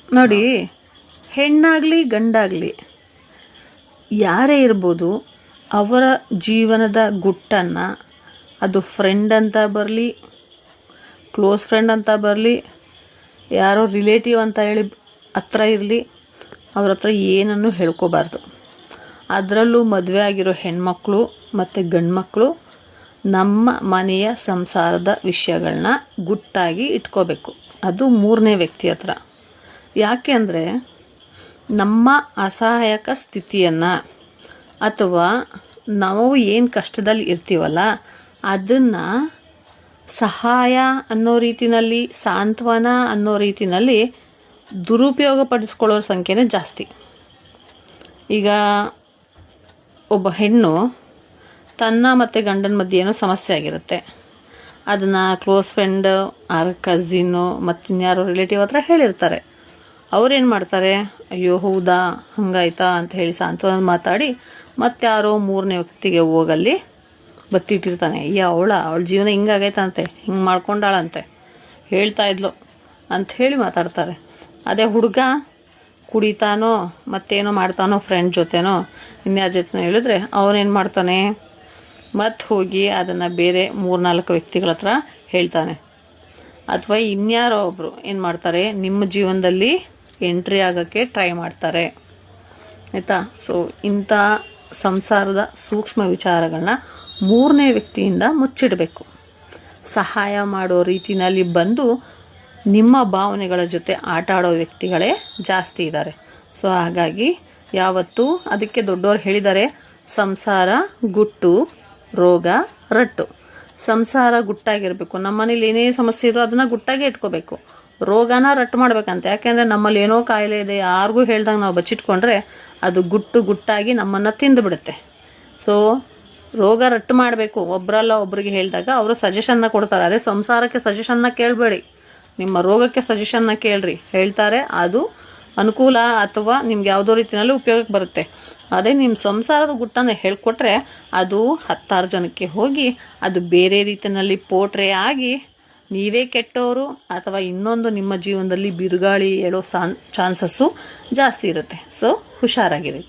ನೋಡಿ, ಹೆಣ್ಣಾಗಲಿ ಗಂಡಾಗಲಿ ಯಾರೇ ಇರ್ಬೋದು, ಅವರ ಜೀವನದ ಗುಟ್ಟನ್ನು ಅದು ಫ್ರೆಂಡ್ ಅಂತ ಬರಲಿ, ಕ್ಲೋಸ್ ಫ್ರೆಂಡ್ ಅಂತ ಬರಲಿ, ಯಾರೋ ರಿಲೇಟಿವ್ ಅಂತ ಹೇಳಿ ಹತ್ರ ಇರಲಿ, ಅವ್ರ ಹತ್ರ ಏನನ್ನು ಹೇಳ್ಕೋಬಾರ್ದು. ಅದರಲ್ಲೂ ಮದುವೆ ಆಗಿರೋ ಹೆಣ್ಮಕ್ಳು ಮತ್ತು ಗಂಡ್ಮಕ್ಳು ನಮ್ಮ ಮನೆಯ ಸಂಸಾರದ ವಿಷಯಗಳನ್ನ ಗುಟ್ಟಾಗಿ ಇಟ್ಕೋಬೇಕು. ಅದು ಮೂರನೇ ವ್ಯಕ್ತಿ ಹತ್ರ. ಯಾಕೆ ಅಂದರೆ ನಮ್ಮ ಅಸಹಾಯಕ ಸ್ಥಿತಿಯನ್ನು ಅಥವಾ ನಾವು ಏನು ಕಷ್ಟದಲ್ಲಿ ಇರ್ತೀವಲ್ಲ ಅದನ್ನು ಸಹಾಯ ಅನ್ನೋ ರೀತಿಯಲ್ಲಿ, ಸಾಂತ್ವನ ಅನ್ನೋ ರೀತಿಯಲ್ಲಿ ದುರುಪಯೋಗ ಪಡಿಸ್ಕೊಳ್ಳೋ ಸಂಖ್ಯೆನೇ ಜಾಸ್ತಿ. ಈಗ ಒಬ್ಬ ಹೆಣ್ಣು ತನ್ನ ಮತ್ತು ಗಂಡನ ಮಧ್ಯೆ ಏನೋ ಸಮಸ್ಯೆ ಆಗಿರುತ್ತೆ, ಅದನ್ನು ಕ್ಲೋಸ್ ಫ್ರೆಂಡ್ ಆರ್ ಕಝಿನ್ನು ಮತ್ತು ಇನ್ಯಾರೋ ರಿಲೇಟಿವ್ ಹತ್ರ ಹೇಳಿರ್ತಾರೆ. ಅವ್ರೇನು ಮಾಡ್ತಾರೆ, ಅಯ್ಯೋ ಹೌದಾ ಹಂಗಾಯ್ತಾ ಅಂತ ಹೇಳಿ ಸಾಂತ್ವನ ಮಾತಾಡಿ ಮತ್ತೆ ಯಾರೋ ಮೂರನೇ ವ್ಯಕ್ತಿಗೆ ಹೋಗಲ್ಲಿ ಬತ್ತಿಟ್ಟಿರ್ತಾನೆ. ಅವಳ ಜೀವನ ಹಿಂಗಾಗೈತಂತೆ, ಹಿಂಗೆ ಮಾಡ್ಕೊಂಡಾಳಂತೆ, ಹೇಳ್ತಾ ಇದ್ಲು ಅಂತ ಹೇಳಿ ಮಾತಾಡ್ತಾರೆ. ಅದೇ ಹುಡುಗ ಕುಡಿತಾನೋ ಮತ್ತೇನೋ ಮಾಡ್ತಾನೋ ಫ್ರೆಂಡ್ ಜೊತೆನೋ ಇನ್ಯಾರ ಜೊತೆನೋ ಹೇಳಿದ್ರೆ ಅವನೇನು ಮಾಡ್ತಾನೆ, ಮತ್ತೆ ಹೋಗಿ ಅದನ್ನು ಬೇರೆ 3-4 ವ್ಯಕ್ತಿಗಳ ಹತ್ರ ಹೇಳ್ತಾನೆ. ಅಥವಾ ಇನ್ಯಾರೋ ಒಬ್ಬರು ಏನು ಮಾಡ್ತಾರೆ, ನಿಮ್ಮ ಜೀವನದಲ್ಲಿ ಎಂಟ್ರಿ ಆಗೋಕ್ಕೆ ಟ್ರೈ ಮಾಡ್ತಾರೆ. ಆಯಿತಾ? ಸೊ ಇಂಥ ಸಂಸಾರದ ಸೂಕ್ಷ್ಮ ವಿಚಾರಗಳನ್ನ ಮೂರನೇ ವ್ಯಕ್ತಿಯಿಂದ ಮುಚ್ಚಿಡಬೇಕು. ಸಹಾಯ ಮಾಡೋ ರೀತಿಯಲ್ಲಿ ಬಂದು ನಿಮ್ಮ ಭಾವನೆಗಳ ಜೊತೆ ಆಟ ಆಡೋ ವ್ಯಕ್ತಿಗಳೇ ಜಾಸ್ತಿ ಇದ್ದಾರೆ. ಸೊ ಹಾಗಾಗಿ ಯಾವತ್ತೂ ಅದಕ್ಕೆ ದೊಡ್ಡವರು ಹೇಳಿದ್ದಾರೆ, ಸಂಸಾರ ಗುಟ್ಟು, ರೋಗ ರಟ್ಟು. ಸಂಸಾರ ಗುಟ್ಟಾಗಿರಬೇಕು. ನಮ್ಮ ಮನೇಲಿ ಏನೇ ಸಮಸ್ಯೆ ಇರೋ ಅದನ್ನು ಗುಟ್ಟಾಗಿ ಇಟ್ಕೋಬೇಕು. ರೋಗನ ರಟ್ಟು ಮಾಡ್ಬೇಕಂತ. ಯಾಕೆಂದರೆ ನಮ್ಮಲ್ಲಿ ಏನೋ ಕಾಯಿಲೆ ಇದೆ ಯಾರಿಗೂ ಹೇಳ್ದಂಗೆ ನಾವು ಬಚ್ಚಿಟ್ಕೊಂಡ್ರೆ ಅದು ಗುಟ್ಟಾಗಿ ನಮ್ಮನ್ನು ತಿಂದುಬಿಡುತ್ತೆ. ಸೊ ರೋಗ ರಟ್ಟು ಮಾಡಬೇಕು. ಒಬ್ಬರಲ್ಲ ಒಬ್ರಿಗೆ ಹೇಳಿದಾಗ ಅವರು ಸಜೆಷನ್ನ ಕೊಡ್ತಾರೆ. ಅದೇ ಸಂಸಾರಕ್ಕೆ ಸಜೆಷನ್ನ ಕೇಳಬೇಡಿ, ನಿಮ್ಮ ರೋಗಕ್ಕೆ ಸಜೆಷನ್ನ ಕೇಳ್ರಿ. ಹೇಳ್ತಾರೆ, ಅದು ಅನುಕೂಲ ಅಥವಾ ನಿಮ್ಗೆ ಯಾವುದೋ ರೀತಿಯಲ್ಲಿ ಉಪಯೋಗಕ್ಕೆ ಬರುತ್ತೆ. ಅದೇ ನಿಮ್ಮ ಸಂಸಾರದ ಗುಟ್ಟನ್ನು ಹೇಳ್ಕೊಟ್ರೆ ಅದು 10 ಜನಕ್ಕೆ ಹೋಗಿ ಅದು ಬೇರೆ ರೀತಿಯಲ್ಲಿ ಪೋಟ್ರೆ ಆಗಿ ನೀವೇ ಕೆಟ್ಟವರು ಅಥವಾ ಇನ್ನೊಂದು ನಿಮ್ಮ ಜೀವನದಲ್ಲಿ ಬಿರುಗಾಳಿ ಹೇಳೋ ಚಾನ್ಸಸ್ಸು ಜಾಸ್ತಿ ಇರುತ್ತೆ. ಸೊ ಹುಷಾರಾಗಿರಿ.